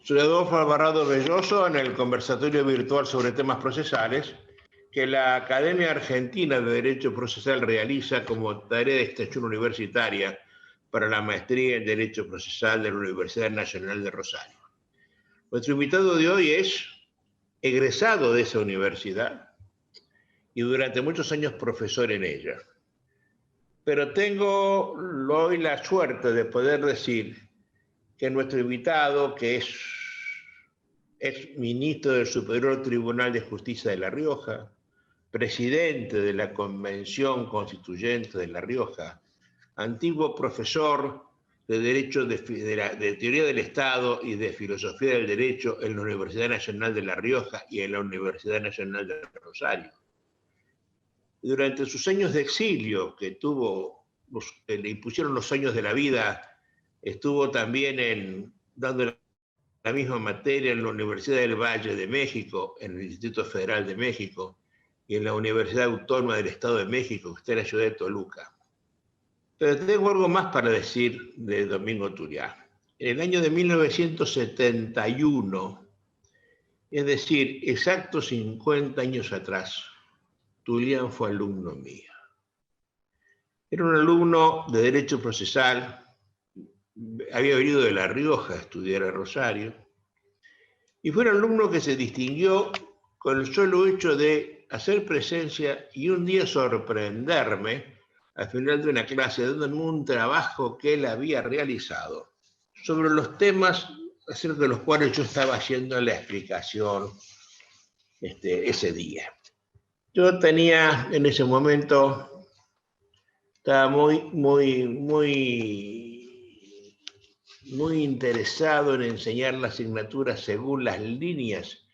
Soy Adolfo Alvarado Belloso en el conversatorio virtual sobre temas procesales que la Academia Argentina de Derecho Procesal realiza como tarea de extensión universitaria para la maestría en Derecho Procesal de la Universidad Nacional de Rosario. Nuestro invitado de hoy es egresado de esa universidad y durante muchos años profesor en ella. Pero tengo hoy la suerte de poder decir que nuestro invitado, que es ministro del Superior Tribunal de Justicia de La Rioja, presidente de la Convención Constituyente de La Rioja, antiguo profesor de Derecho de Teoría del Estado y de Filosofía del Derecho en la Universidad Nacional de La Rioja y en la Universidad Nacional de Rosario. Durante sus años de exilio, que le impusieron los años de la vida, estuvo también dando la misma materia en la Universidad del Valle de México, en el Instituto Federal de México y en la Universidad Autónoma del Estado de México, que está en la ciudad de Toluca. Pero tengo algo más para decir de Domingo Turián. En el año de 1971, es decir, exactos 50 años atrás, Turián fue alumno mío. Era un alumno de Derecho Procesal, había venido de La Rioja a estudiar a Rosario, y fue un alumno que se distinguió con el solo hecho de hacer presencia y un día sorprenderme al final de una clase dándome un trabajo que él había realizado sobre los temas acerca de los cuales yo estaba haciendo la explicación ese día. Yo tenía en ese momento, estaba muy interesado en enseñar la asignatura según las líneas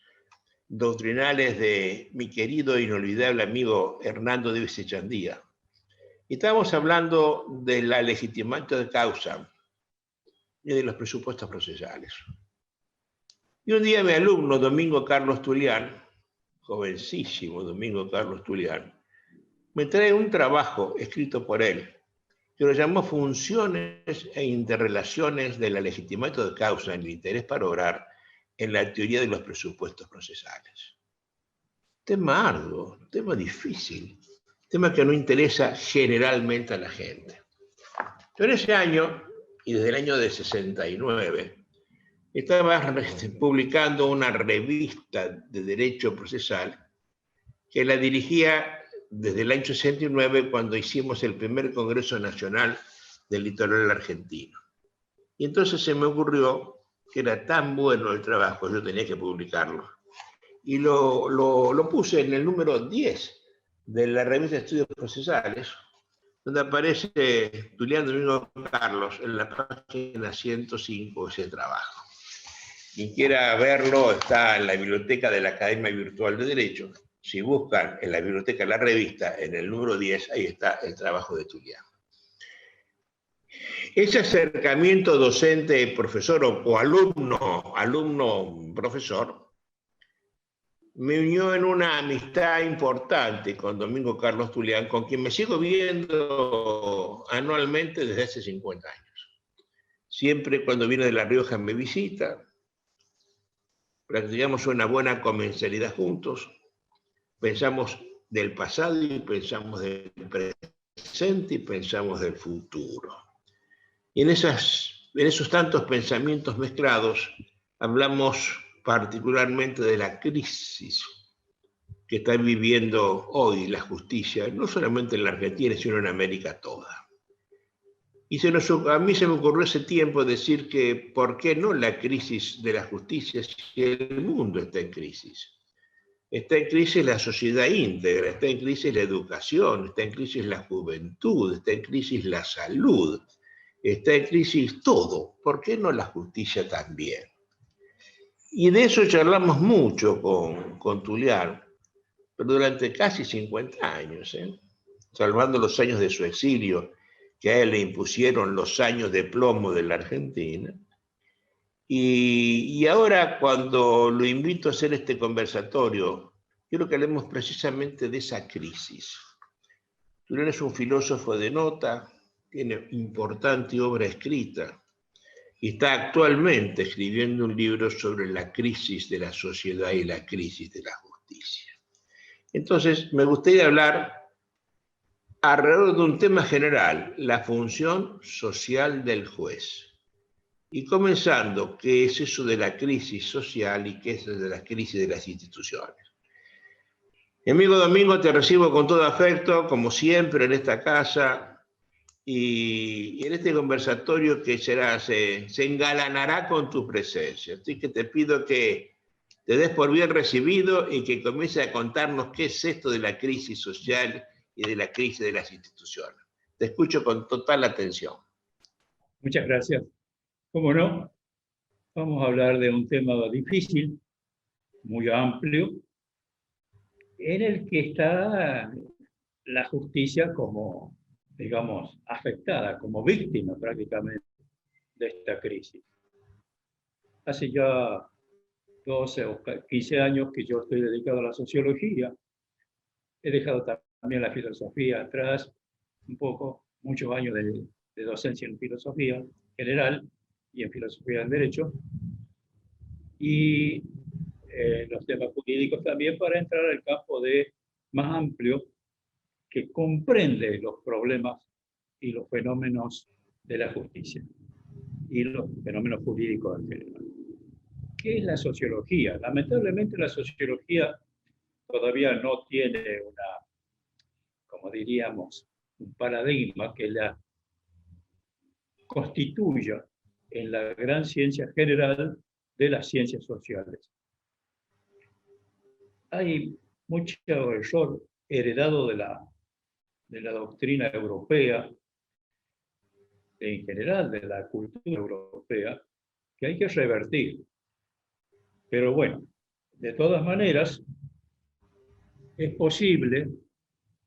doctrinales de mi querido e inolvidable amigo Hernando Divis Echandía. Y estábamos hablando de la legitimación de causa y de los presupuestos procesales. Y un día mi alumno, Domingo Carlos Turián, jovencísimo Domingo Carlos Turián, me trae un trabajo escrito por él, que lo llamó Funciones e interrelaciones de la legitimación de causa en el interés para obrar en la teoría de los presupuestos procesales. Tema arduo, tema difícil, tema que no interesa generalmente a la gente. Pero ese año, y desde el año de 69, estaba publicando una revista de Derecho Procesal que la dirigía desde el año 69, cuando hicimos el primer Congreso Nacional del Litoral Argentino. Y entonces se me ocurrió que era tan bueno el trabajo, yo tenía que publicarlo. Y lo puse en el número 10 de la revista de Estudios Procesales, donde aparece Turián Domingo Carlos en la página 105 de ese trabajo. Quien quiera verlo está en la biblioteca de la Academia Virtual de Derecho. Si buscan en la biblioteca de la revista, en el número 10, ahí está el trabajo de Turián. Ese acercamiento docente-profesor o alumno-profesor me unió en una amistad importante con Domingo Carlos Turián, con quien me sigo viendo anualmente desde hace 50 años. Siempre cuando viene de La Rioja me visita, practicamos una buena comensalidad juntos, pensamos del pasado y pensamos del presente y pensamos del futuro. Y en esos tantos pensamientos mezclados hablamos particularmente de la crisis que está viviendo hoy la justicia, no solamente en la Argentina, sino en América toda. Y a mí se me ocurrió ese tiempo decir que ¿por qué no la crisis de la justicia si el mundo está en crisis? Está en crisis la sociedad íntegra, está en crisis la educación, está en crisis la juventud, está en crisis la salud, está en crisis todo. ¿Por qué no la justicia también? Y de eso charlamos mucho con Turián, pero durante casi 50 años, salvando los años de su exilio, que a él le impusieron los años de plomo de la Argentina. Y ahora, cuando lo invito a hacer este conversatorio, quiero que hablemos precisamente de esa crisis. Turián es un filósofo de nota, tiene importante obra escrita, y está actualmente escribiendo un libro sobre la crisis de la sociedad y la crisis de la justicia. Entonces, me gustaría hablar alrededor de un tema general, la función social del juez. Y comenzando, ¿qué es eso de la crisis social y qué es eso de la crisis de las instituciones? Mi amigo Domingo, te recibo con todo afecto, como siempre, en esta casa y en este conversatorio que se engalanará con tu presencia. Así que te pido que te des por bien recibido y que comiences a contarnos qué es esto de la crisis social y de la crisis de las instituciones. Te escucho con total atención. Muchas gracias. ¿Cómo no? Vamos a hablar de un tema difícil, muy amplio, en el que está la justicia como, digamos, afectada, como víctima prácticamente de esta crisis. Hace ya 12 o 15 años que yo estoy dedicado a la sociología. He dejado también la filosofía atrás, un poco, muchos años de docencia en filosofía general y en filosofía del derecho. Y los temas jurídicos también, para entrar al campo más amplio que comprende los problemas y los fenómenos de la justicia y los fenómenos jurídicos en general. ¿Qué es la sociología? Lamentablemente la sociología todavía no tiene como diríamos, un paradigma que la constituya en la gran ciencia general de las ciencias sociales. Hay mucho error heredado de la doctrina europea, en general de la cultura europea, que hay que revertir. Pero bueno, de todas maneras, es posible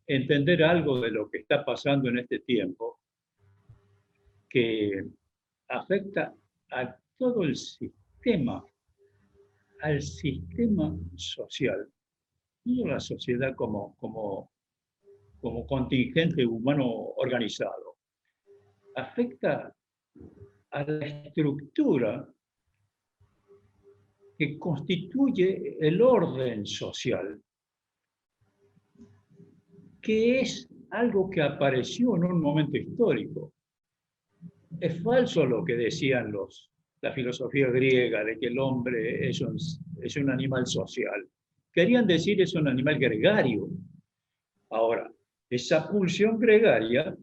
entender algo de lo que está pasando en este tiempo que afecta a todo el sistema, al sistema social, no la sociedad como contingente humano organizado. Afecta a la estructura que constituye el orden social, que es algo que apareció en un momento histórico. Es falso lo que decían la filosofía griega de que el hombre es un animal social. Querían decir es un animal gregario. Ahora, esa pulsión gregaria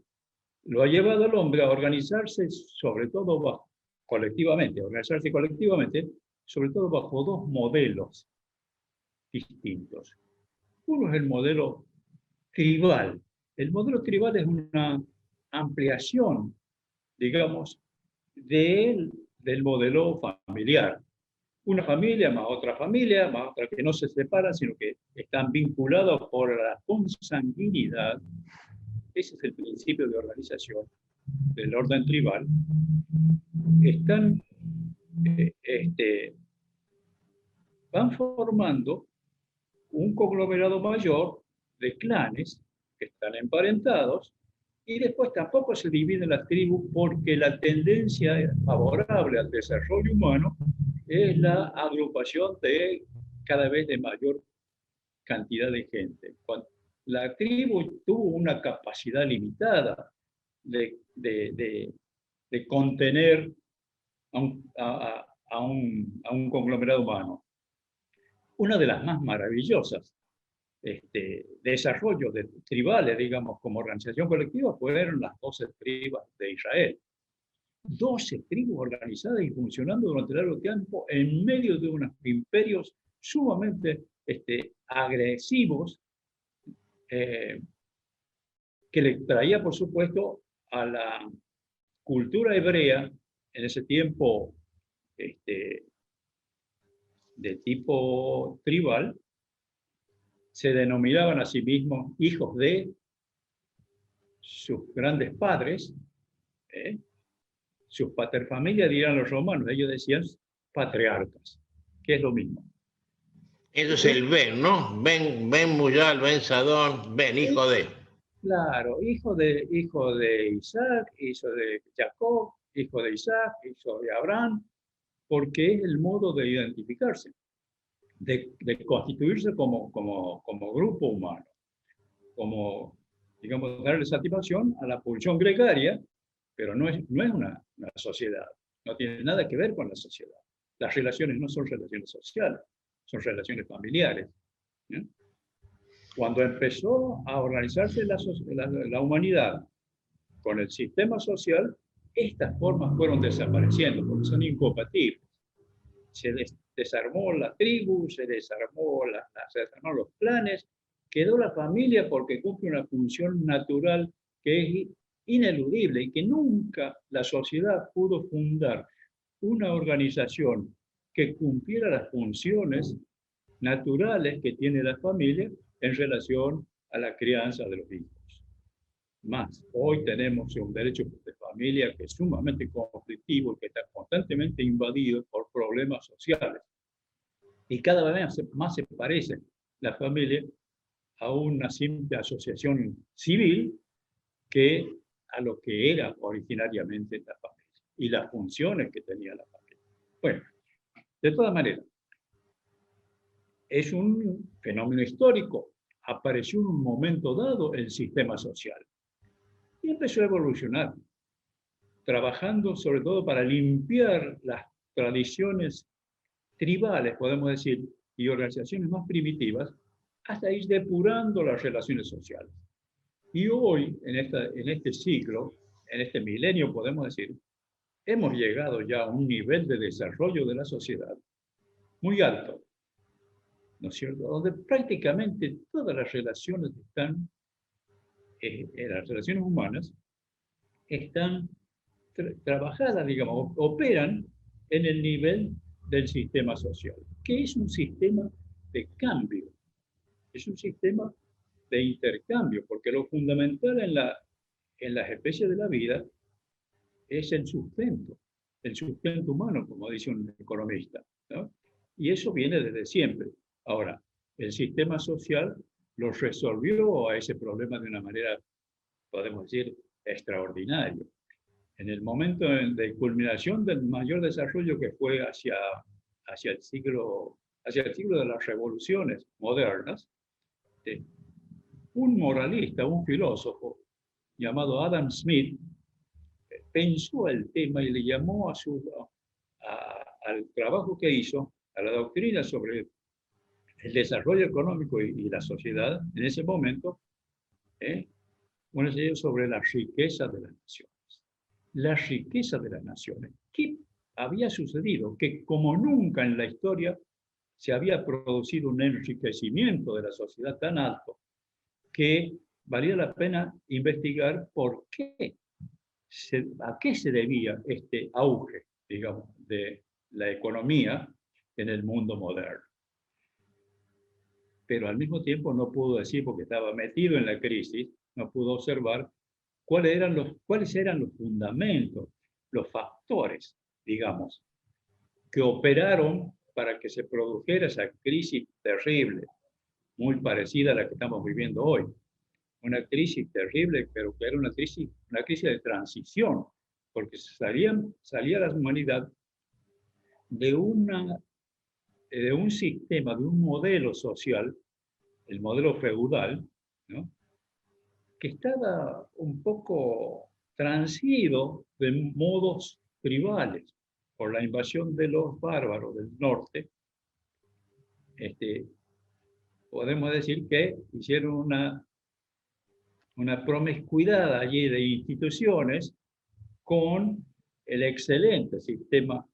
lo ha llevado al hombre a organizarse sobre todo colectivamente, sobre todo bajo dos modelos distintos. Uno es el modelo tribal. El modelo tribal es una ampliación, digamos, del modelo familiar. Una familia más otra que no se separan, sino que están vinculados por la consanguinidad. Ese es el principio de organización del orden tribal. Van formando un conglomerado mayor de clanes que están emparentados, y después tampoco se dividen las tribus porque la tendencia favorable al desarrollo humano es la agrupación de cada vez de mayor cantidad de gente. Cuando la tribu tuvo una capacidad limitada de contener a un conglomerado humano. Una de las más maravillosas desarrollos tribales, digamos, como organización colectiva, fueron las 12 tribus de Israel. 12 tribus organizadas y funcionando durante largo tiempo en medio de unos imperios sumamente agresivos, que le traía, por supuesto, a la cultura hebrea en ese tiempo de tipo tribal. Se denominaban a sí mismos hijos de sus grandes padres, sus paterfamilias, dirán los romanos, ellos decían patriarcas, que es lo mismo. Eso es el Ben, ¿no? Ben Muyal, Ben Sadón, Ben, hijo de. Claro, hijo de Isaac, hijo de Jacob, hijo de Isaac, hijo de Abraham, porque es el modo de identificarse, de constituirse como grupo humano, como, digamos, darle satisfacción a la pulsión gregaria, pero no es una sociedad, no tiene nada que ver con la sociedad. Las relaciones no son relaciones sociales, son relaciones familiares. ¿Sí? Cuando empezó a organizarse la humanidad con el sistema social, estas formas fueron desapareciendo porque son incompatibles. Se desarmó la tribu, se desarmaron los clanes, quedó la familia porque cumple una función natural que es ineludible y que nunca la sociedad pudo fundar una organización que cumpliera las funciones naturales que tiene la familia en relación a la crianza de los hijos. Más, hoy tenemos un derecho de familia que es sumamente conflictivo y que está constantemente invadido por problemas sociales. Y cada vez más se parece la familia a una simple asociación civil que a lo que era originariamente la familia y las funciones que tenía la familia. Bueno, de todas maneras, es un fenómeno histórico. Apareció en un momento dado el sistema social y empezó a evolucionar, trabajando sobre todo para limpiar las tradiciones tribales, podemos decir, y organizaciones más primitivas, hasta ir depurando las relaciones sociales. Y hoy, en este siglo, en este milenio, podemos decir, hemos llegado ya a un nivel de desarrollo de la sociedad muy alto, ¿no es cierto? Donde prácticamente todas las relaciones están, las relaciones humanas, están trabajadas, digamos, operan en el nivel del sistema social, que es un sistema de cambio, es un sistema de intercambio, porque lo fundamental en las especies de la vida es el sustento humano, como dice un economista, ¿no? Y eso viene desde siempre. Ahora, el sistema social lo resolvió a ese problema de una manera, podemos decir, extraordinaria. En el momento de culminación del mayor desarrollo que fue hacia el siglo de las revoluciones modernas, un moralista, un filósofo llamado Adam Smith, pensó el tema y le llamó al trabajo que hizo, a la doctrina sobre el desarrollo económico y la sociedad en ese momento, un ensayo sobre la riqueza de las naciones. La riqueza de las naciones. ¿Qué había sucedido? Que como nunca en la historia se había producido un enriquecimiento de la sociedad tan alto que valía la pena investigar por qué, a qué se debía este auge, digamos, de la economía en el mundo moderno. Pero al mismo tiempo no pudo decir, porque estaba metido en la crisis, no pudo observar cuáles eran los fundamentos, los factores, digamos, que operaron para que se produjera esa crisis terrible, muy parecida a la que estamos viviendo hoy. Una crisis terrible, pero que era una crisis de transición, porque salía la humanidad de un sistema, de un modelo social, el modelo feudal, ¿no?, que estaba un poco transido de modos tribales por la invasión de los bárbaros del norte. Podemos decir que hicieron una promiscuidad allí de instituciones con el excelente sistema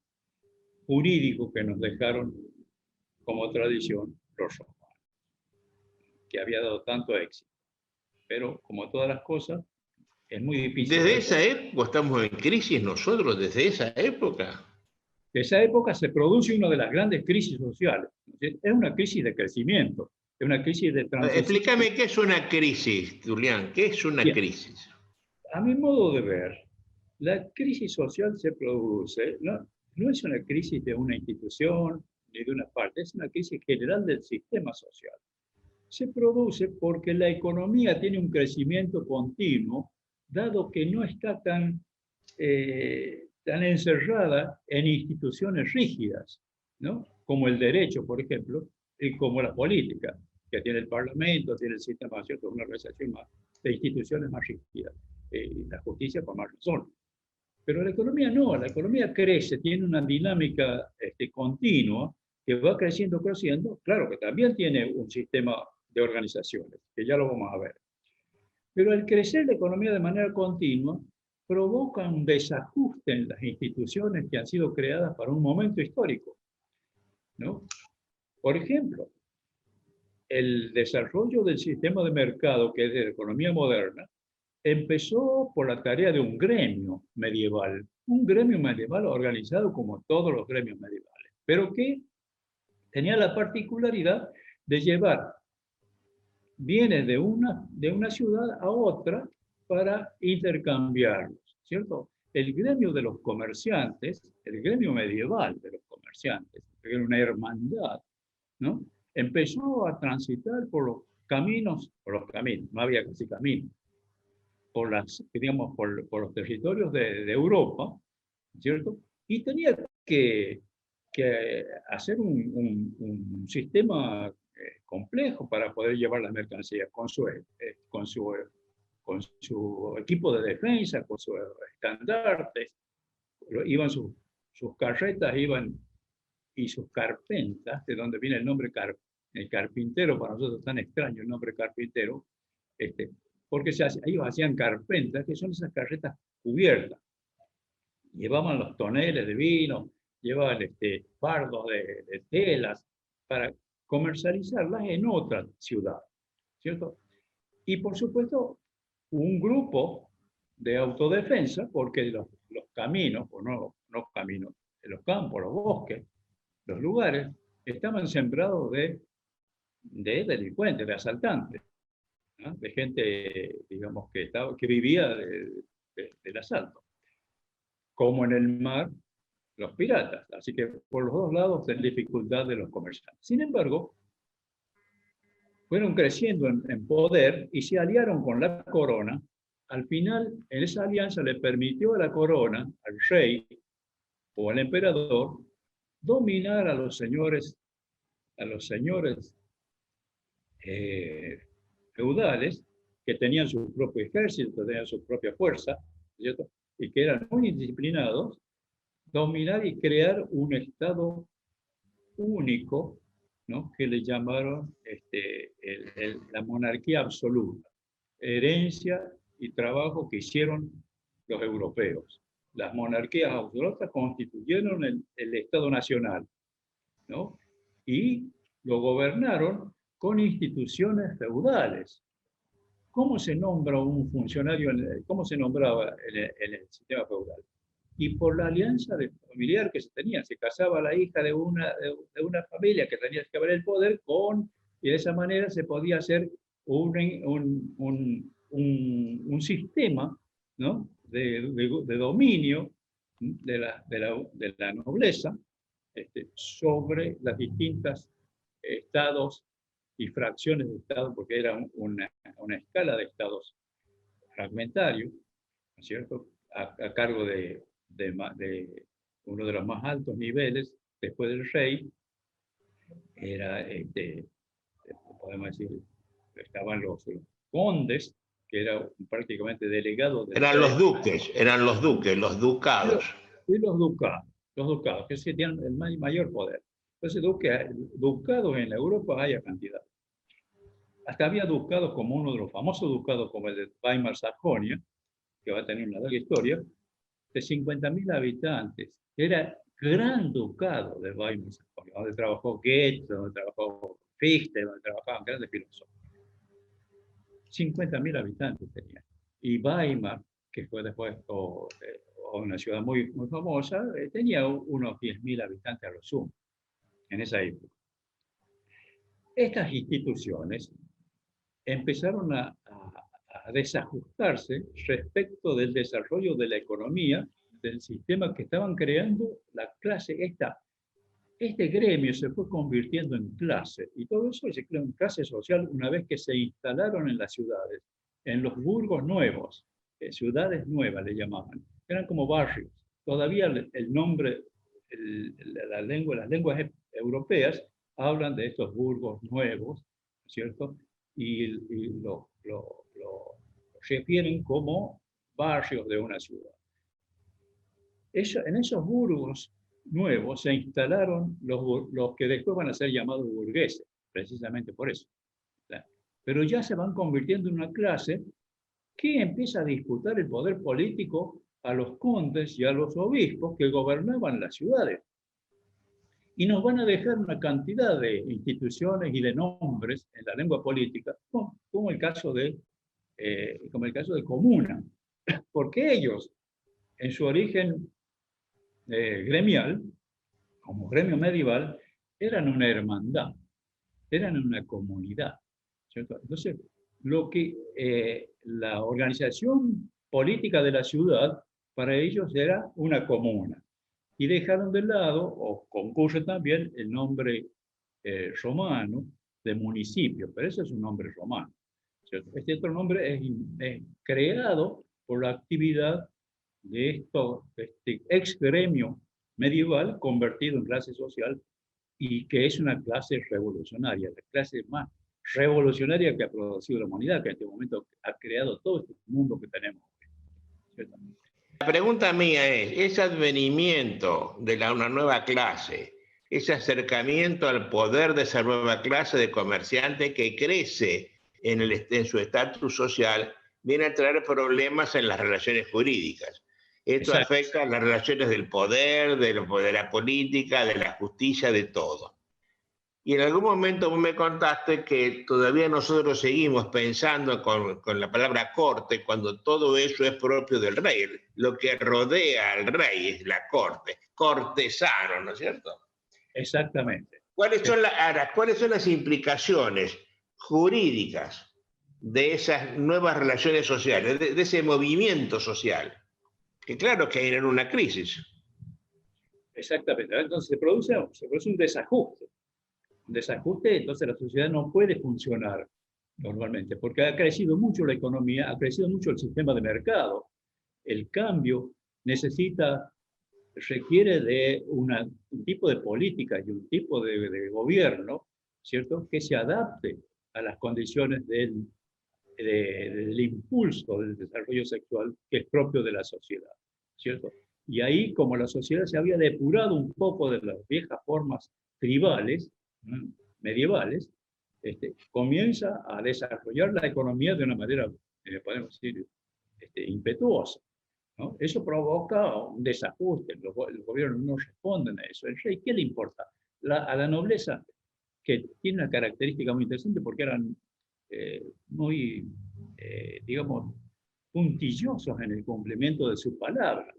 jurídico que nos dejaron como tradición los romanos, que había dado tanto éxito. Pero como todas las cosas, es muy difícil. Desde esa época estamos en crisis nosotros, desde esa época. De esa época se produce una de las grandes crisis sociales. Es una crisis de crecimiento, es una crisis de transición. Explícame qué es una crisis, Julián, ¿qué es una crisis? A mi modo de ver, la crisis social se produce, no es una crisis de una institución ni de una parte, es una crisis general del sistema social. Se produce porque la economía tiene un crecimiento continuo, dado que no está tan tan encerrada en instituciones rígidas, ¿no? Como el derecho, por ejemplo, y como la política, que tiene el Parlamento, tiene el sistema, ¿cierto? Una organización más, de instituciones más rígidas, y la justicia por más razón. Pero la economía no, la economía crece, tiene una dinámica continua que va creciendo, creciendo. Claro que también tiene un sistema de organizaciones, que ya lo vamos a ver. Pero al crecer la economía de manera continua, provoca un desajuste en las instituciones que han sido creadas para un momento histórico, ¿no? Por ejemplo, el desarrollo del sistema de mercado, que es de la economía moderna, empezó por la tarea de un gremio medieval organizado como todos los gremios medievales, pero que tenía la particularidad de llevar bienes de una ciudad a otra para intercambiarlos, ¿cierto? El gremio de los comerciantes, el gremio medieval de los comerciantes, que era una hermandad, ¿no? Empezó a transitar por los caminos, no había casi caminos, digamos, por los territorios de Europa, ¿cierto? Y tenía que hacer un sistema complejo para poder llevar las mercancías con su equipo de defensa, con sus estandartes. Iban sus carretas, y sus carpentas, de donde viene el nombre el carpintero, para nosotros tan extraño el nombre carpintero, porque ellos hacían carpentas, que son esas carretas cubiertas. Llevaban los toneles de vino, llevaban fardos de telas para comercializarlas en otra ciudad, ¿cierto? Y por supuesto, un grupo de autodefensa, porque los caminos, o no caminos, los campos, los bosques, los lugares, estaban sembrados de delincuentes, de asaltantes, ¿no? De gente, digamos, que vivía del asalto. Como en el mar, los piratas. Así que por los dos lados la dificultad de los comerciantes. Sin embargo, fueron creciendo en poder y se aliaron con la corona. Al final, en esa alianza le permitió a la corona, al rey o al emperador, dominar a los señores feudales, que tenían su propio ejército, tenían su propia fuerza, ¿cierto? Y que eran muy indisciplinados, dominar y crear un Estado único, ¿no? Que le llamaron la monarquía absoluta, herencia y trabajo que hicieron los europeos. Las monarquías absolutas constituyeron el Estado nacional, ¿no? Y lo gobernaron con instituciones feudales. ¿Cómo se nombra un funcionario, cómo se nombraba en el sistema feudal? Y por la alianza familiar que se tenía, se casaba la hija de una familia que tenía que haber el poder y de esa manera se podía hacer un sistema, ¿no? de dominio de la nobleza sobre las distintas estados y fracciones de estados, porque era una escala de estados fragmentarios, ¿no es cierto?, a cargo de uno de los más altos niveles, después del rey, era, podemos decir, estaban los condes, que era prácticamente delegado del Eran rey. los duques, los ducados. Y los ducados, que sí tienen el mayor poder. Entonces, ducados en Europa hay a cantidad. Hasta había ducados como uno de los famosos ducados, como el de Weimar-Sajonia, que va a tener una larga historia, de 50.000 habitantes. Era gran ducado de Weimar-Sajonia, donde trabajó Goethe, donde trabajó Fichte, donde trabajaban grandes filósofos. 50.000 habitantes tenía. Y Weimar, que fue después una ciudad muy, muy famosa, tenía unos 10.000 habitantes a lo sumo, en esa época. Estas instituciones empezaron a desajustarse respecto del desarrollo de la economía, del sistema que estaban creando la clase. Este gremio se fue convirtiendo en clase, y todo eso se creó en clase social una vez que se instalaron en las ciudades, en los burgos nuevos, ciudades nuevas le llamaban, eran como barrios, todavía el nombre, las lenguas europeas hablan de estos burgos nuevos, ¿cierto? Y lo refieren como barrios de una ciudad. En esos burgos nuevos se instalaron los que después van a ser llamados burgueses, precisamente por eso. Pero ya se van convirtiendo en una clase que empieza a disputar el poder político a los condes y a los obispos que gobernaban las ciudades. Y nos van a dejar una cantidad de instituciones y de nombres en la lengua política, como el caso de comuna, porque ellos, en su origen gremial, como gremio medieval, eran una hermandad, eran una comunidad, ¿cierto? Entonces, la organización política de la ciudad, para ellos era una comuna. Y dejaron de lado, o concurre también, el nombre romano de municipio, pero ese es un nombre romano, ¿cierto? Este otro nombre es creado por la actividad de este ex gremio medieval convertido en clase social y que es una clase revolucionaria, la clase más revolucionaria que ha producido la humanidad, que en este momento ha creado todo este mundo que tenemos. ¿Cierto? La pregunta mía es, ese advenimiento de una nueva clase, ese acercamiento al poder de esa nueva clase de comerciante que crece en su estatus social, viene a traer problemas en las relaciones jurídicas. Esto Exacto. afecta a las relaciones del poder, de la política, de la justicia, de todo. Y en algún momento vos me contaste que todavía nosotros seguimos pensando con la palabra corte cuando todo eso es propio del rey. Lo que rodea al rey es la corte, cortesano, ¿no es cierto? Exactamente. ¿Cuáles son las implicaciones jurídicas de esas nuevas relaciones sociales, de ese movimiento social? Que claro que hay en una crisis. Exactamente. Entonces se produce un desajuste. Un desajuste, entonces la sociedad no puede funcionar normalmente, porque ha crecido mucho la economía, ha crecido mucho el sistema de mercado. El cambio requiere de un tipo de política y un tipo de gobierno, ¿cierto?, que se adapte a las condiciones del impulso del desarrollo sexual que es propio de la sociedad, ¿cierto? Y ahí, como la sociedad se había depurado un poco de las viejas formas tribales, medievales, comienza a desarrollar la economía de una manera, podemos decir, impetuosa, ¿no? Eso provoca un desajuste, los gobiernos no responden a eso. ¿El rey qué le importa? A la nobleza, que tiene una característica muy interesante porque eran muy, digamos, puntillosos en el cumplimiento de su palabra.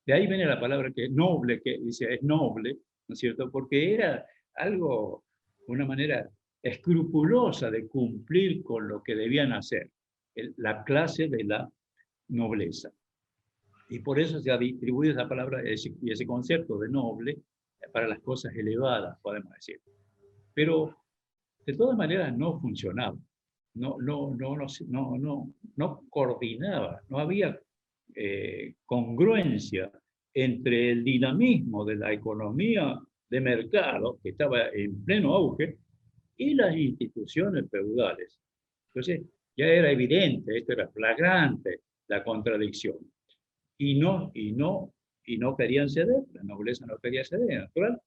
De ahí viene la palabra que es noble, que dice es noble, ¿no es cierto? Porque era algo, una manera escrupulosa de cumplir con lo que debían hacer, la clase de la nobleza. Y por eso se ha distribuido esa palabra y ese concepto de noble para las cosas elevadas, podemos decir. Pero de todas maneras no funcionaba, no coordinaba, no había congruencia entre el dinamismo de la economía de mercado, que estaba en pleno auge, y las instituciones feudales. Entonces ya era evidente, esto era flagrante, la contradicción. Y no querían ceder, la nobleza no quería ceder, natural.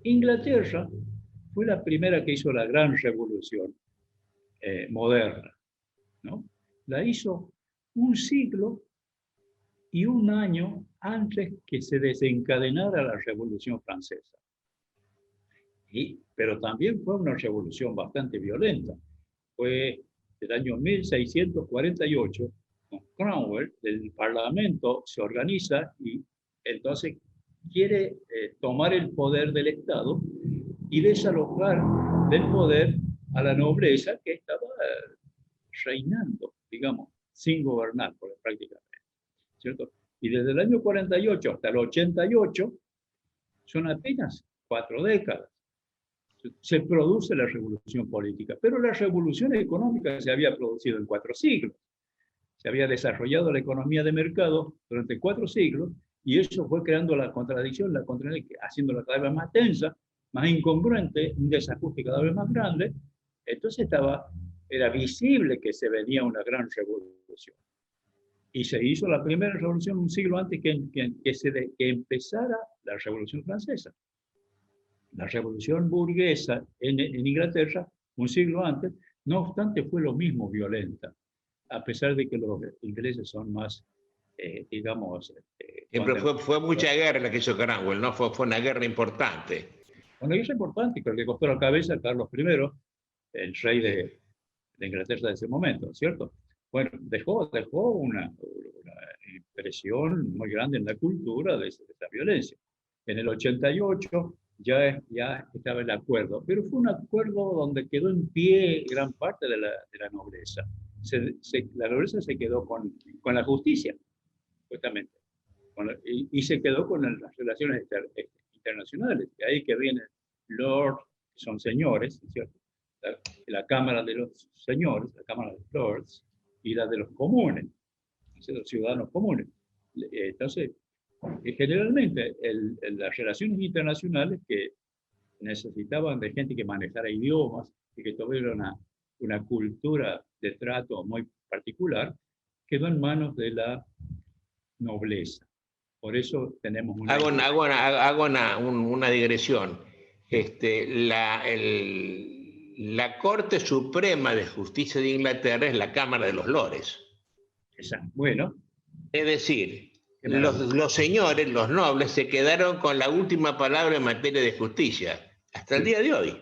Inglaterra fue la primera que hizo la gran revolución moderna, ¿no? La hizo un siglo y un año antes que se desencadenara la Revolución Francesa. Pero también fue una revolución bastante violenta. Fue el año 1648, con Cromwell, el Parlamento se organiza y entonces quiere tomar el poder del Estado y desalojar del poder a la nobleza que estaba reinando, digamos, sin gobernar prácticamente, ¿cierto? Y desde el año 48 hasta el 88 son apenas 4 décadas. Se produce la revolución política, pero la revolución económica se había producido en 4 siglos. Se había desarrollado la economía de mercado durante 4 siglos y eso fue creando la contradicción, haciéndola cada vez más tensa, más incongruente, un desajuste cada vez más grande. Entonces era visible que se venía una gran revolución. Y se hizo la primera revolución un siglo antes que empezara la Revolución Francesa. La revolución burguesa en Inglaterra, un siglo antes, no obstante, fue lo mismo violenta, a pesar de que los ingleses son más, digamos... Siempre fue mucha guerra la que hizo Cromwell, ¿no? Fue una guerra importante. Una guerra importante, que le costó la cabeza a Carlos I, el rey de Inglaterra de ese momento, ¿cierto? Bueno, dejó una impresión muy grande en la cultura de esa violencia. En el 88 ya estaba el acuerdo, pero fue un acuerdo donde quedó en pie gran parte de la nobleza. La nobleza se quedó con la justicia, justamente, y se quedó con las relaciones internacionales. De ahí que vienen lords, que son señores, ¿cierto? La Cámara de los Señores, la Cámara de los Lords, y la de los comunes, los ciudadanos comunes. Entonces, generalmente las relaciones internacionales que necesitaban de gente que manejara idiomas y que tuviera una cultura de trato muy particular, quedó en manos de la nobleza. Por eso tenemos Hago una digresión. La Corte Suprema de Justicia de Inglaterra es la Cámara de los Lores. Exacto. Bueno. Es decir, los señores, los nobles, se quedaron con la última palabra en materia de justicia, hasta el día de hoy.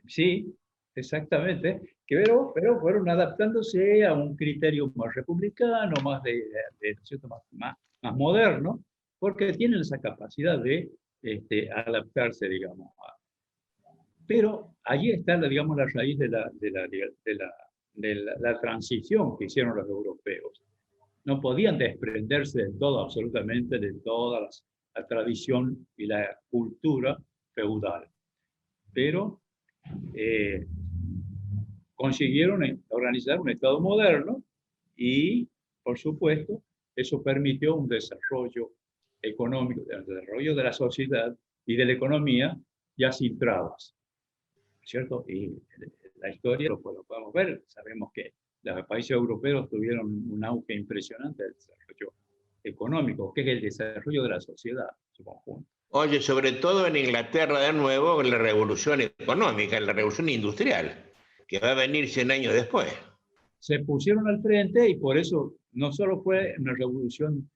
Sí, exactamente. Pero fueron adaptándose a un criterio más republicano, más más moderno, porque tienen esa capacidad de adaptarse, digamos. Pero allí está, digamos, la raíz de la transición que hicieron los europeos. No podían desprenderse de todo, absolutamente, de toda la tradición y la cultura feudal. Pero consiguieron organizar un Estado moderno y, por supuesto, eso permitió un desarrollo económico, el desarrollo de la sociedad y de la economía ya sin trabas, ¿cierto? Y la historia lo podemos ver, sabemos que los países europeos tuvieron un auge impresionante del desarrollo económico, que es el desarrollo de la sociedad en su conjunto. Oye, sobre todo en Inglaterra de nuevo, en la revolución económica, en la revolución industrial, que va a venir 100 años después. Se pusieron al frente y por eso no solo fue una revolución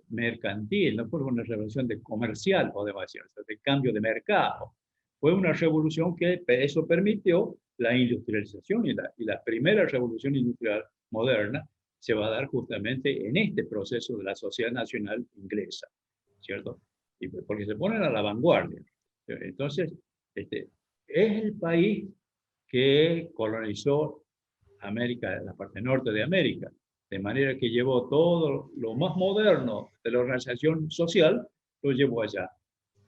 mercantil, no fue una revolución comercial, podemos decir, de cambio de mercado. Fue una revolución que eso permitió la industrialización y la primera revolución industrial moderna se va a dar justamente en este proceso de la sociedad nacional inglesa, ¿cierto? Y porque se ponen a la vanguardia. Entonces, es el país que colonizó América, la parte norte de América, de manera que llevó todo lo más moderno de la organización social, lo llevó allá.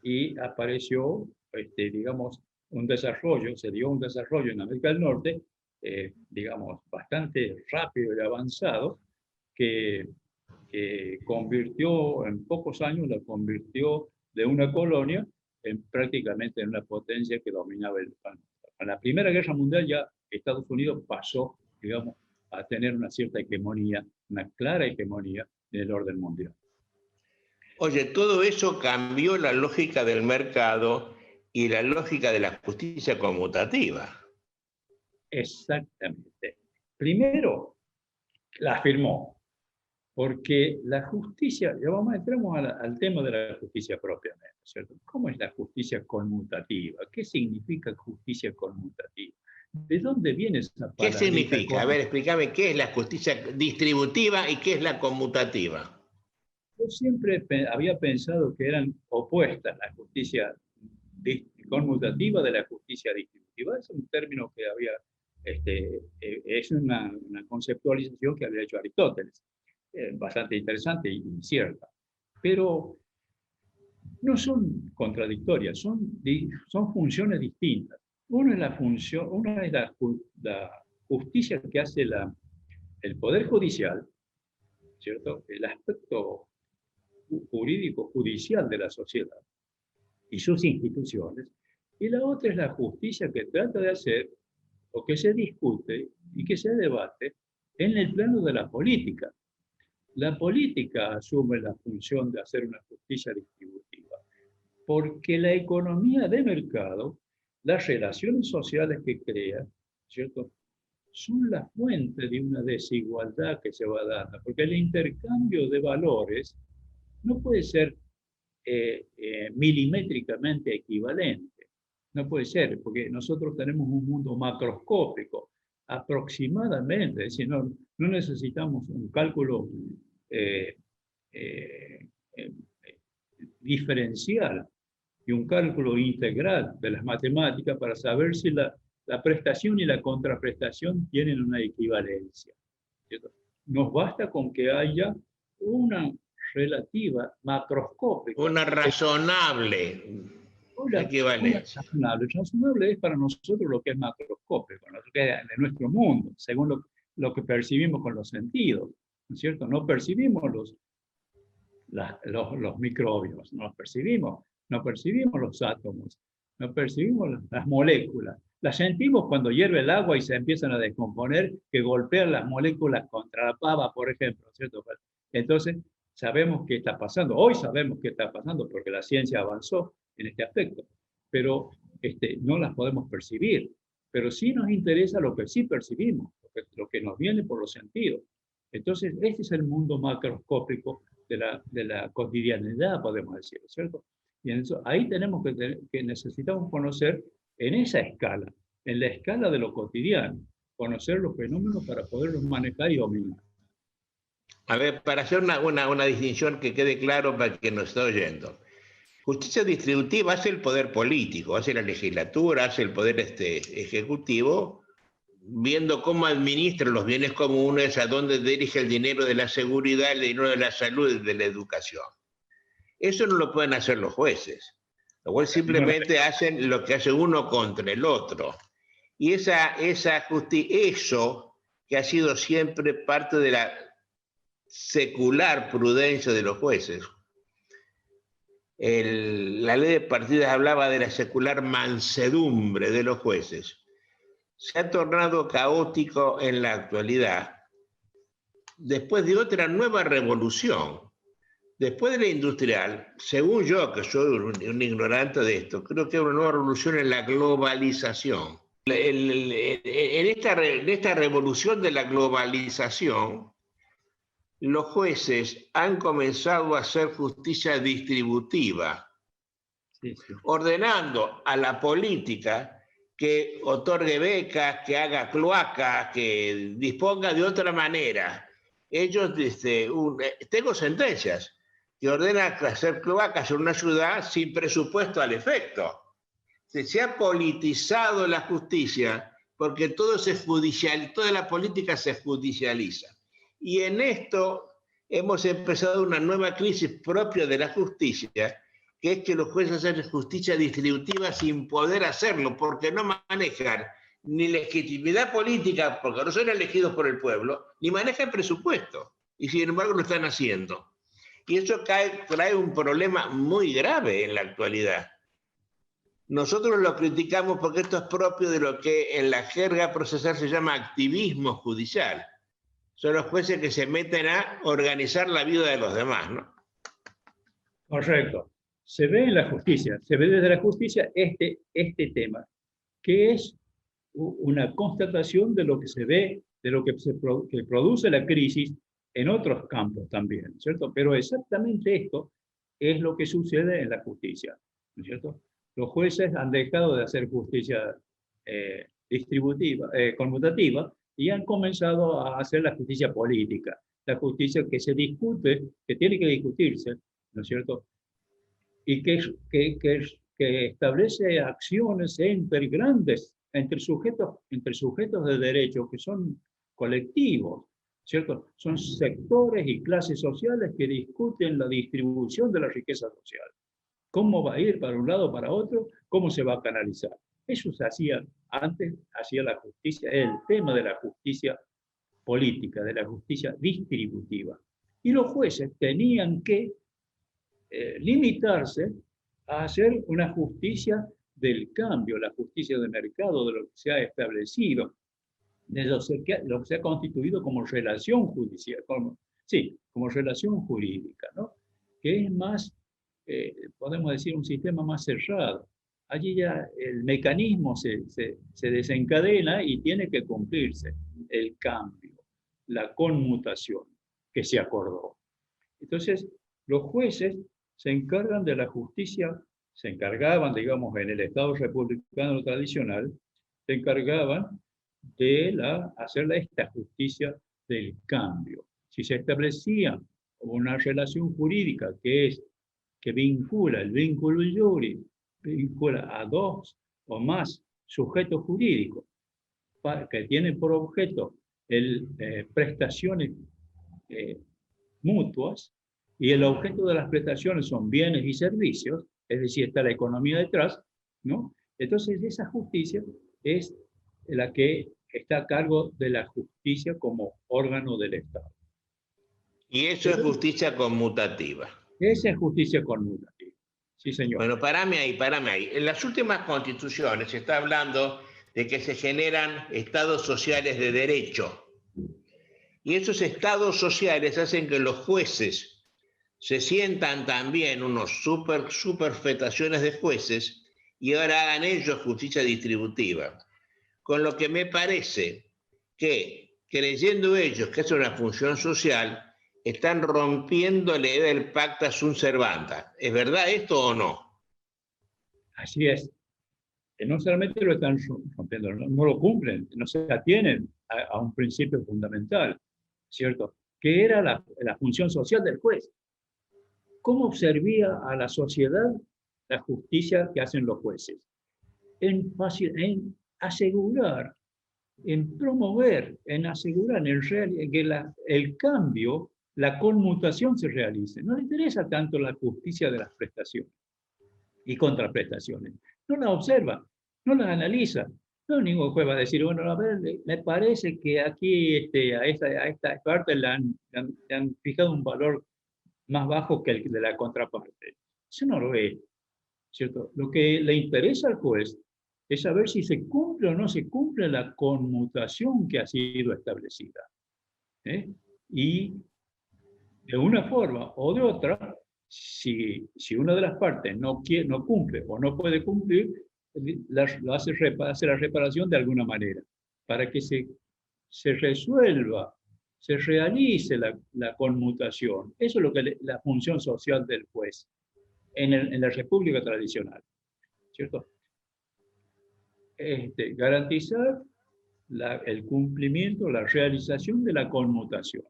Y apareció, digamos, se dio un desarrollo en América del Norte, digamos, bastante rápido y avanzado, que convirtió, en pocos años, la convirtió de una colonia prácticamente en una potencia que dominaba el mundo. En la Primera Guerra Mundial ya Estados Unidos pasó, digamos, a tener una cierta hegemonía, una clara hegemonía en el orden mundial. Oye, todo eso cambió la lógica del mercado y la lógica de la justicia conmutativa. Exactamente. Primero, la afirmó, porque la justicia, ya entramos al tema de la justicia propiamente, ¿cierto? ¿Cómo es la justicia conmutativa? ¿Qué significa justicia conmutativa? ¿De dónde viene esa palabra? ¿Qué significa? A ver, explícame qué es la justicia distributiva y qué es la conmutativa. Yo siempre había pensado que eran opuestas, la justicia conmutativa de la justicia distributiva. Es un término que había, es una conceptualización que había hecho Aristóteles, bastante interesante y cierta. Pero no son contradictorias, son funciones distintas. Una es la justicia que hace el Poder Judicial, ¿cierto? El aspecto jurídico-judicial de la sociedad y sus instituciones, y la otra es la justicia que trata de hacer o que se discute y que se debate en el plano de la política. La política asume la función de hacer una justicia distributiva, porque la economía de mercado, las relaciones sociales que crea, ¿cierto?, son la fuente de una desigualdad que se va dando, porque el intercambio de valores no puede ser milimétricamente equivalente. No puede ser, porque nosotros tenemos un mundo macroscópico, aproximadamente, es decir, no necesitamos un cálculo eh, eh, eh, diferencial y un cálculo integral de las matemáticas para saber si la prestación y la contraprestación tienen una equivalencia, ¿cierto? Nos basta con que haya una relativa macroscópica. Una razonable equivalencia. Razonable es para nosotros lo que es macroscópico, lo que es de nuestro mundo, según lo que percibimos con los sentidos, ¿no es cierto? No percibimos los microbios, no percibimos los átomos, no percibimos las moléculas. Las sentimos cuando hierve el agua y se empiezan a descomponer, que golpean las moléculas contra la pava, por ejemplo, ¿cierto? Entonces, sabemos qué está pasando. Hoy sabemos qué está pasando porque la ciencia avanzó en este aspecto, pero no las podemos percibir. Pero sí nos interesa lo que sí percibimos, lo que nos viene por los sentidos. Entonces, este es el mundo macroscópico de la cotidianidad, podemos decir, ¿cierto? Y en eso, ahí tenemos que necesitamos conocer en esa escala, en la escala de lo cotidiano, conocer los fenómenos para poderlos manejar y dominar. A ver, para hacer una distinción que quede claro para quien nos está oyendo. Justicia distributiva hace el poder político, hace la legislatura, hace el poder ejecutivo, viendo cómo administra los bienes comunes, a dónde dirige el dinero de la seguridad, el dinero de la salud y de la educación. Eso no lo pueden hacer los jueces. Los jueces simplemente hacen lo que hace uno contra el otro. Y esa justicia, eso que ha sido siempre parte de la secular prudencia de los jueces. La ley de partidas hablaba de la secular mansedumbre de los jueces. Se ha tornado caótico en la actualidad después de otra nueva revolución. Después de la industrial, según yo, que soy un ignorante de esto, creo que hay una nueva revolución en la globalización. En esta revolución de la globalización, los jueces han comenzado a hacer justicia distributiva, ordenando a la política que otorgue becas, que haga cloacas, que disponga de otra manera. Ellos, tengo sentencias que ordenan hacer cloacas en una ciudad sin presupuesto al efecto. Se ha politizado la justicia porque toda la política se judicializa. Y en esto hemos empezado una nueva crisis propia de la justicia, que es que los jueces hacen justicia distributiva sin poder hacerlo, porque no manejan ni legitimidad política, porque no son elegidos por el pueblo, ni manejan presupuesto, y sin embargo lo están haciendo. Y eso trae un problema muy grave en la actualidad. Nosotros lo criticamos porque esto es propio de lo que en la jerga procesal se llama activismo judicial. Son los jueces que se meten a organizar la vida de los demás, ¿no? Correcto. Se ve en la justicia, se ve desde la justicia este tema, que es una constatación de lo que se ve, de lo que produce la crisis en otros campos también, ¿cierto? Pero exactamente esto es lo que sucede en la justicia, ¿no es cierto? Los jueces han dejado de hacer justicia distributiva, conmutativa, y han comenzado a hacer la justicia política, la justicia que se discute, que tiene que discutirse, ¿no es cierto? Y que establece acciones entre sujetos de derecho que son colectivos, ¿cierto? Son sectores y clases sociales que discuten la distribución de la riqueza social. ¿Cómo va a ir para un lado o para otro? ¿Cómo se va a canalizar? Eso se hacía antes, hacía la justicia, el tema de la justicia política, de la justicia distributiva. Y los jueces tenían que limitarse a hacer una justicia del cambio, la justicia de mercado, de lo que se ha establecido, de lo que se ha constituido como relación judicial, como relación jurídica, ¿no? Que es más, podemos decir, un sistema más cerrado. Allí ya el mecanismo se desencadena y tiene que cumplirse el cambio, la conmutación que se acordó. Entonces, los jueces se encargan de la justicia, se encargaban, digamos, en el Estado republicano tradicional, se encargaban de hacer esta justicia del cambio. Si se establecía una relación jurídica que vincula, el vínculo iure, vincula a dos o más sujetos jurídicos que tienen por objeto prestaciones mutuas, y el objeto de las prestaciones son bienes y servicios, es decir, está la economía detrás, ¿no? Entonces esa justicia es la que está a cargo de la justicia como órgano del Estado. Y eso es justicia conmutativa. Esa es justicia conmutativa. Sí, señor. Bueno, párame ahí. En las últimas constituciones se está hablando de que se generan estados sociales de derecho. Y esos estados sociales hacen que los jueces se sientan también unos superfetaciones de jueces y ahora hagan ellos justicia distributiva. Con lo que me parece que, creyendo ellos que es una función social, están rompiendo la idea del pacta sunt servanda. ¿Es verdad esto o no? Así es. No solamente lo están rompiendo, no lo cumplen, no se atienen a un principio fundamental, ¿cierto? Que era la función social del juez. ¿Cómo servía a la sociedad la justicia que hacen los jueces? En asegurar, en promover, en asegurar que el cambio, la conmutación se realice. No le interesa tanto la justicia de las prestaciones y contraprestaciones. No la observa, no la analiza. No ningún juez va a decir, bueno, a ver, me parece que aquí a esta parte le han fijado un valor más bajo que el de la contraparte. Eso no lo ve, ¿cierto? Lo que le interesa al juez es saber si se cumple o no se cumple la conmutación que ha sido establecida. Y de una forma o de otra, si una de las partes no cumple o no puede cumplir, hace la reparación de alguna manera, para que se resuelva, se realice la conmutación. Eso es lo que la función social del juez en la república tradicional, ¿cierto? Garantizar el cumplimiento, la realización de la conmutación,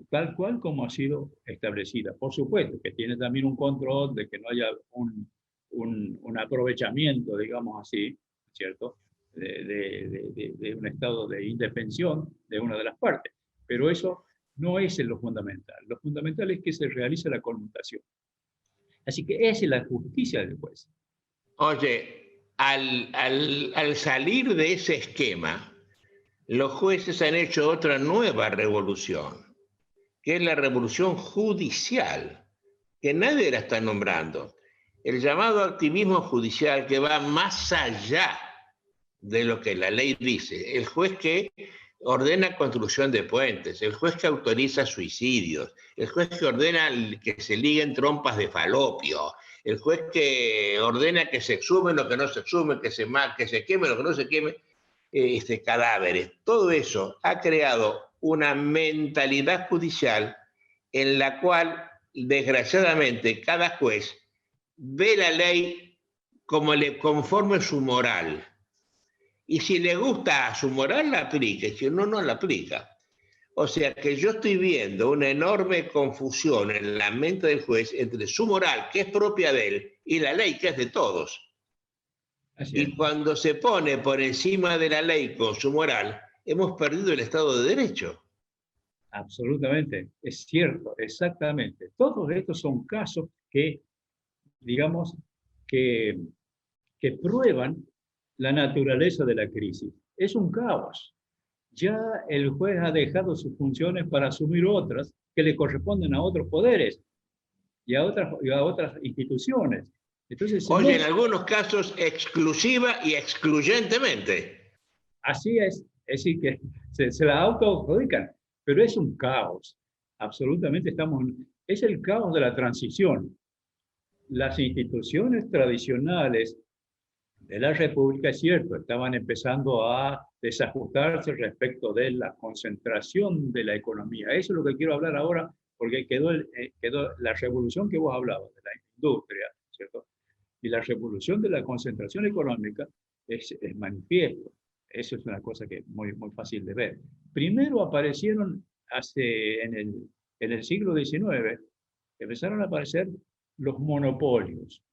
tal cual como ha sido establecida. Por supuesto que tiene también un control de que no haya un aprovechamiento, digamos así, ¿cierto? De un estado de indefensión de una de las partes. Pero eso no es lo fundamental. Lo fundamental es que se realice la conmutación. Así que esa es la justicia del juez. Oye, al salir de ese esquema, los jueces han hecho otra nueva revolución, que es la revolución judicial, que nadie la está nombrando. El llamado activismo judicial, que va más allá de lo que la ley dice. El juez que ordena construcción de puentes, el juez que autoriza suicidios, el juez que ordena que se liguen trompas de falopio, el juez que ordena que se exhumen lo que no se exhume, que se queme lo que no se queme, cadáveres. Todo eso ha creado una mentalidad judicial en la cual, desgraciadamente, cada juez ve la ley como le conforme su moral. Y si le gusta a su moral, la aplica, y si no, no la aplica. O sea que yo estoy viendo una enorme confusión en la mente del juez entre su moral, que es propia de él, y la ley, que es de todos. Y cuando se pone por encima de la ley con su moral, hemos perdido el Estado de Derecho. Absolutamente, es cierto, exactamente. Todos estos son casos que, digamos, que prueban la naturaleza de la crisis. Es un caos. Ya el juez ha dejado sus funciones para asumir otras que le corresponden a otros poderes. y a otras instituciones. Entonces, Oye, en algunos casos exclusiva y excluyentemente. así es decir, que se la autoadjudican, pero es un caos. Absolutamente es el caos de la transición. Las instituciones tradicionales de la República, es cierto, estaban empezando a desajustarse respecto de la concentración de la economía. Eso es lo que quiero hablar ahora, porque quedó la revolución que vos hablabas, de la industria, ¿cierto? Y la revolución de la concentración económica es manifiesto. Eso es una cosa que es muy, muy fácil de ver. Primero aparecieron en el siglo XIX, empezaron a aparecer los monopolios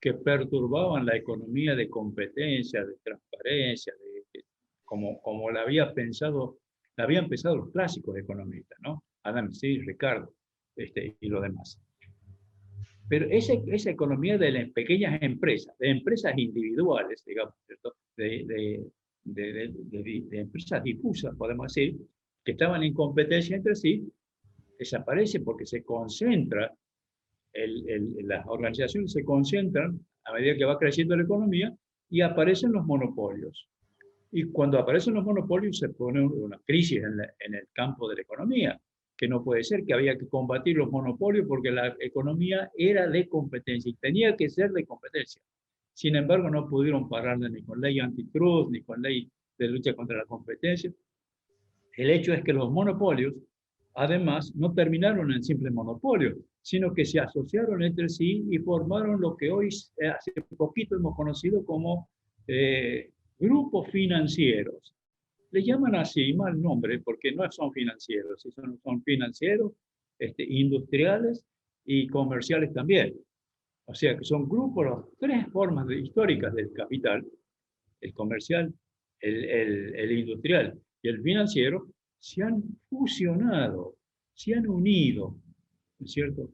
que perturbaban la economía de competencia, de transparencia, como la habían pensado los clásicos economistas, ¿no? Adam Smith, Ricardo, y lo demás. Pero esa economía de las pequeñas empresas, de empresas individuales, digamos, ¿cierto? De empresas difusas, podemos decir, que estaban en competencia entre sí, desaparece porque se concentra, las organizaciones se concentran a medida que va creciendo la economía y aparecen los monopolios. Y cuando aparecen los monopolios se pone una crisis en el campo de la economía, que no puede ser, que había que combatir los monopolios porque la economía era de competencia y tenía que ser de competencia. Sin embargo, no pudieron pararla ni con ley antitrust, ni con ley de lucha contra la competencia. El hecho es que los monopolios, además, no terminaron en simples monopolios, sino que se asociaron entre sí y formaron lo que hoy, hace poquito hemos conocido como grupos financieros. Le llaman así, mal nombre, porque no son financieros, son financieros, industriales y comerciales también. O sea que son grupos, las tres formas históricas del capital, el comercial, el industrial y el financiero, se han fusionado, se han unido, ¿no es cierto?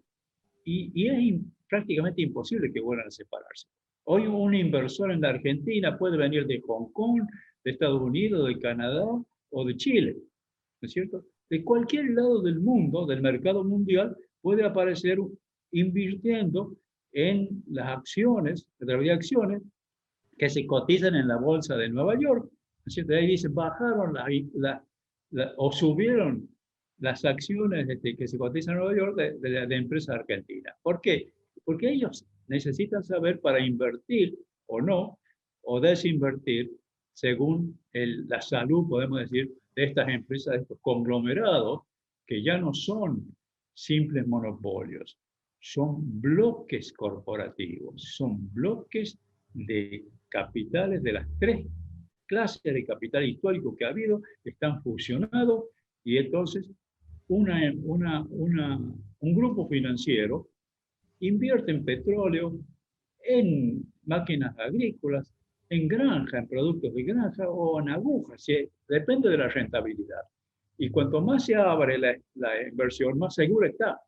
Y es prácticamente imposible que vuelvan a separarse. Hoy un inversor en la Argentina puede venir de Hong Kong, de Estados Unidos, de Canadá o de Chile, ¿no es cierto? De cualquier lado del mundo, del mercado mundial, puede aparecer invirtiendo en las acciones, a través de acciones que se cotizan en la bolsa de Nueva York. ¿No es cierto? Ahí dice, bajaron o subieron las acciones que se cotizan en Nueva York de empresas argentinas. ¿Por qué? Porque ellos necesitan saber para invertir o no, o desinvertir, según la salud, podemos decir, de estas empresas, de estos conglomerados, que ya no son simples monopolios, son bloques corporativos, son bloques de capitales de las tres clases de capital histórico que ha habido, están fusionados y entonces un grupo financiero invierte en petróleo, en máquinas agrícolas, en granja, en productos de granja o en agujas, depende de la rentabilidad. Y cuanto más se abre la inversión, más segura está,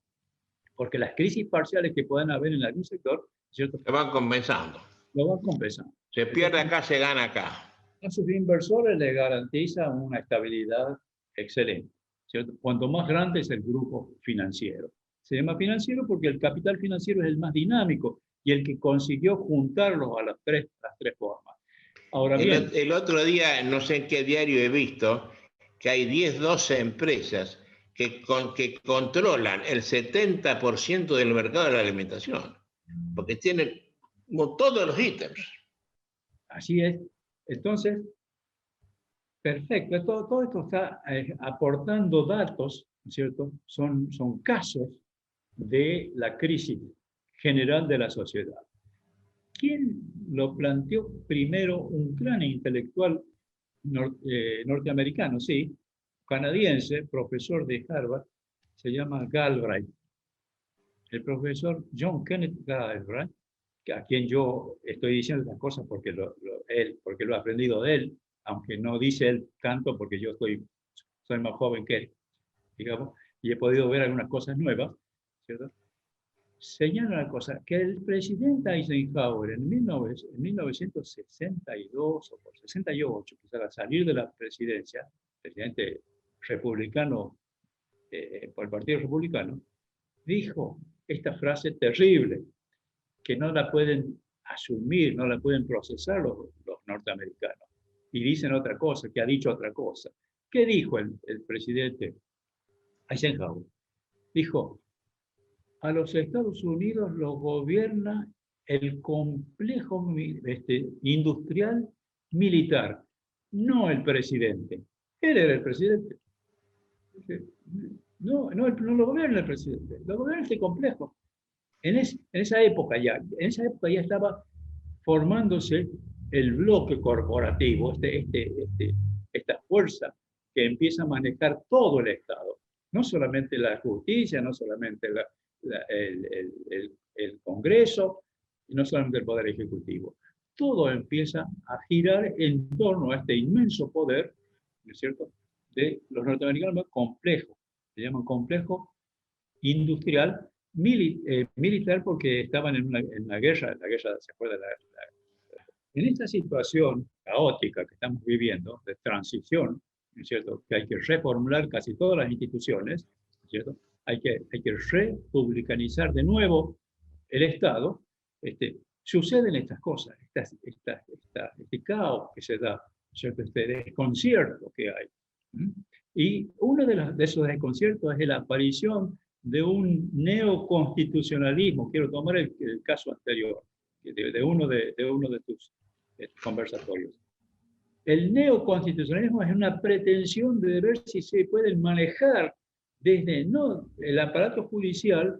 porque las crisis parciales que puedan haber en algún sector, ¿cierto?, Se van compensando. lo van compensando. Se pierde acá, se gana acá. A sus inversores les garantiza una estabilidad excelente, ¿cierto? Cuanto más grande es el grupo financiero. Se llama financiero porque el capital financiero es el más dinámico y el que consiguió juntarlos a las tres formas. Ahora bien, el otro día, no sé en qué diario he visto, que hay 10, 12 empresas que controlan el 70% del mercado de la alimentación, porque tienen todos los ítems. así es. Entonces, perfecto. Todo esto está aportando datos, ¿cierto? Son casos de la crisis general de la sociedad. ¿Quién lo planteó primero? Un gran intelectual norteamericano, sí, canadiense, profesor de Harvard, se llama Galbraith. El profesor John Kenneth Galbraith, a quien yo estoy diciendo estas cosas porque lo he aprendido de él, aunque no dice él tanto porque yo soy más joven que él, digamos, y he podido ver algunas cosas nuevas, ¿cierto? Señala una cosa, que el presidente Eisenhower en 1962 o por 68, quizás al salir de la presidencia, presidente republicano por el Partido Republicano, dijo esta frase terrible, que no la pueden asumir, no la pueden procesar los norteamericanos. Y dicen otra cosa, que ha dicho otra cosa. ¿Qué dijo el presidente Eisenhower? Dijo, a los Estados Unidos los gobierna el complejo industrial militar, no el presidente. Él era el presidente. No lo gobierna el presidente, lo gobierna este complejo. En esa época ya estaba formándose el bloque corporativo, esta fuerza que empieza a manejar todo el Estado, no solamente la justicia, no solamente el Congreso, y no solamente el Poder Ejecutivo. Todo empieza a girar en torno a este inmenso poder, ¿no es cierto?, de los norteamericanos, complejo, se llaman complejo industrial, militar, porque estaban en la guerra, ¿se acuerda? En esta situación caótica que estamos viviendo, de transición, ¿no es cierto?, que hay que reformular casi todas las instituciones, ¿no es cierto?, hay que republicanizar de nuevo el Estado, suceden estas cosas, este caos que se da, ¿cierto?, este desconcierto que hay. Y uno de esos desconciertos es la aparición de un neoconstitucionalismo. Quiero tomar el caso anterior, de uno de tus conversatorios. El neoconstitucionalismo es una pretensión de ver si se pueden manejar desde el aparato judicial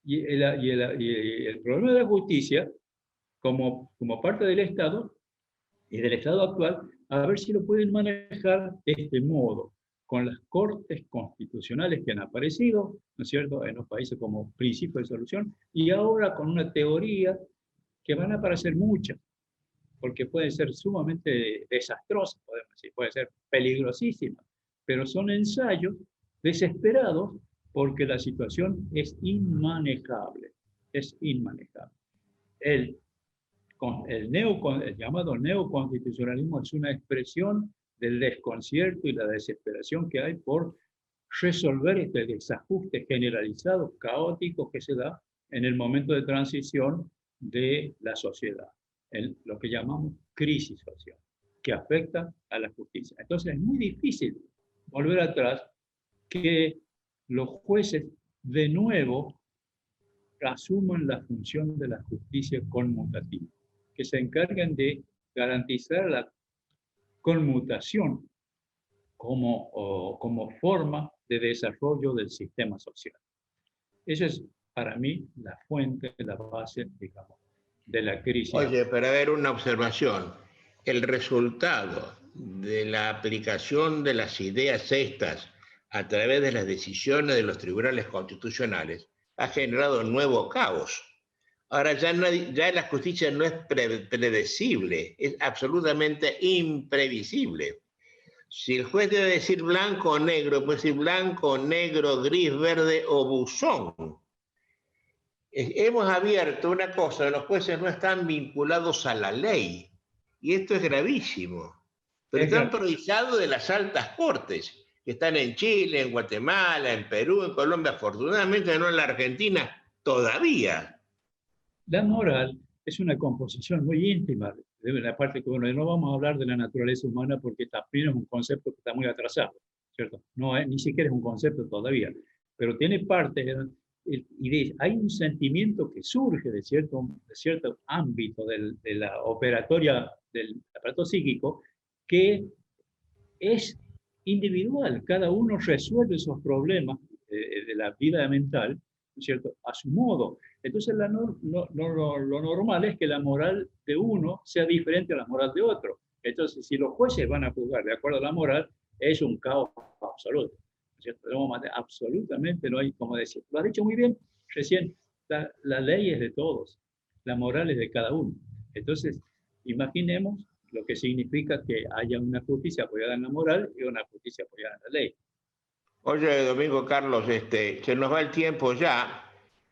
y el problema de la justicia como parte del Estado y del Estado actual, a ver si lo pueden manejar de este modo, con las cortes constitucionales que han aparecido, ¿no es cierto?, en los países como principio de solución, y ahora con una teoría que van a aparecer muchas, porque pueden ser sumamente desastrosas, podemos decir, pueden ser peligrosísimas, pero son ensayos desesperados porque la situación es inmanejable, es inmanejable. El llamado neoconstitucionalismo es una expresión del desconcierto y la desesperación que hay por resolver este desajuste generalizado, caótico que se da en el momento de transición de la sociedad, en lo que llamamos crisis social, que afecta a la justicia. Entonces es muy difícil volver atrás, que los jueces de nuevo asuman la función de la justicia conmutativa, que se encargan de garantizar la conmutación como forma de desarrollo del sistema social. Esa es para mí la fuente, la base, digamos, de la crisis. Oye, para ver una observación, el resultado de la aplicación de las ideas estas a través de las decisiones de los tribunales constitucionales ha generado un nuevo caos. Ahora ya la justicia no es predecible, es absolutamente imprevisible. Si el juez debe decir blanco o negro, puede decir blanco, negro, gris, verde o buzón. Hemos abierto una cosa, los jueces no están vinculados a la ley, y esto es gravísimo, pero están priorizados de las altas cortes, que están en Chile, en Guatemala, en Perú, en Colombia, afortunadamente no en la Argentina todavía. La moral es una composición muy íntima de la parte que, bueno, no vamos a hablar de la naturaleza humana porque también es un concepto que está muy atrasado, ¿cierto? No ni siquiera es un concepto todavía, pero tiene parte, hay un sentimiento que surge de cierto ámbito de la operatoria del aparato psíquico que es individual, cada uno resuelve esos problemas de la vida mental, ¿cierto?, a su modo. Entonces lo normal es que la moral de uno sea diferente a la moral de otro. Entonces, si los jueces van a juzgar de acuerdo a la moral, es un caos absoluto, ¿cierto? Absolutamente no hay, como decir, lo ha dicho muy bien recién, la ley es de todos, la moral es de cada uno. Entonces, imaginemos lo que significa que haya una justicia apoyada en la moral y una justicia apoyada en la ley. Oye, Domingo Carlos, se nos va el tiempo ya.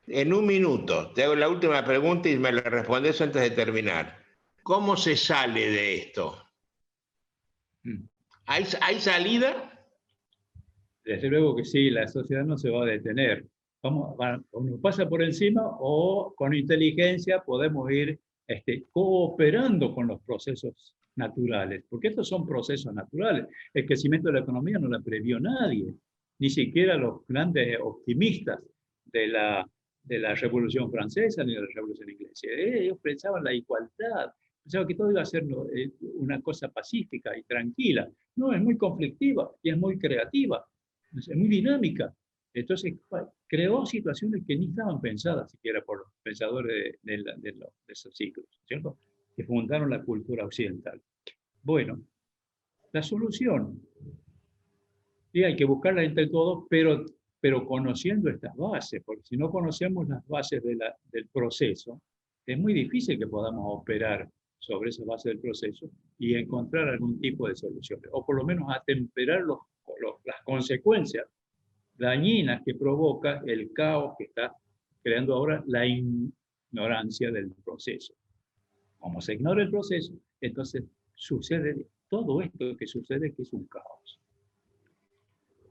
En un minuto, te hago la última pregunta y me la respondes antes de terminar. ¿Cómo se sale de esto? ¿Hay salida? Desde luego que sí, la sociedad no se va a detener. uno pasa por encima o con inteligencia podemos ir cooperando con los procesos naturales, porque estos son procesos naturales. El crecimiento de la economía no lo previó nadie, ni siquiera los grandes optimistas de la Revolución Francesa ni de la Revolución Inglesa. Ellos pensaban la igualdad, pensaban que todo iba a ser una cosa pacífica y tranquila. No, es muy conflictiva y es muy creativa, es muy dinámica. Entonces, creó situaciones que ni estaban pensadas siquiera por los pensadores de esos siglos, ¿cierto? Que fundaron la cultura occidental. Bueno, la solución, sí, hay que buscarla entre todos, pero conociendo estas bases, porque si no conocemos las bases del proceso, es muy difícil que podamos operar sobre esa base del proceso y encontrar algún tipo de soluciones, o por lo menos atemperar las consecuencias dañinas que provoca el caos que está creando ahora la ignorancia del proceso. Como se ignora el proceso, entonces sucede todo esto que sucede, que es un caos.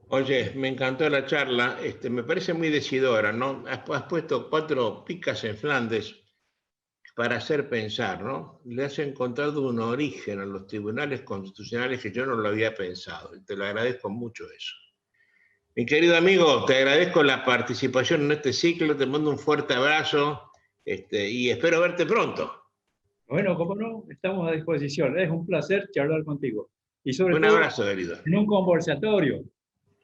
Oye, me encantó la charla, me parece muy decidora, ¿no? Has puesto 4 picas en Flandes para hacer pensar, ¿no? Le has encontrado un origen a los tribunales constitucionales que yo no lo había pensado, y te lo agradezco mucho eso. Mi querido amigo, te agradezco la participación en este ciclo, te mando un fuerte abrazo y espero verte pronto. Bueno, como no, estamos a disposición. Es un placer charlar contigo. Y sobre Un todo, abrazo, querido. en un conversatorio.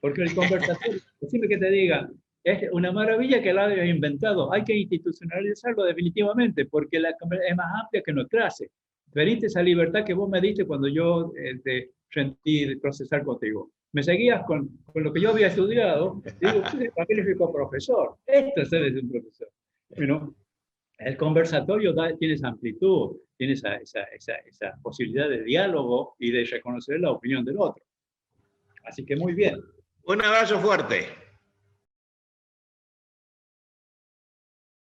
Porque el conversatorio, siempre que te diga, es una maravilla que lo hayas inventado. Hay que institucionalizarlo definitivamente, porque es más amplia que nuestra clase. Veniste esa libertad que vos me diste cuando yo te sentí procesar contigo. Me seguías con lo que yo había estudiado. Digo, usted es magnífico profesor. Esto es ser un profesor. Bueno, el conversatorio tiene esa amplitud, tiene esa posibilidad de diálogo y de reconocer la opinión del otro. Así que muy bien. Un abrazo fuerte.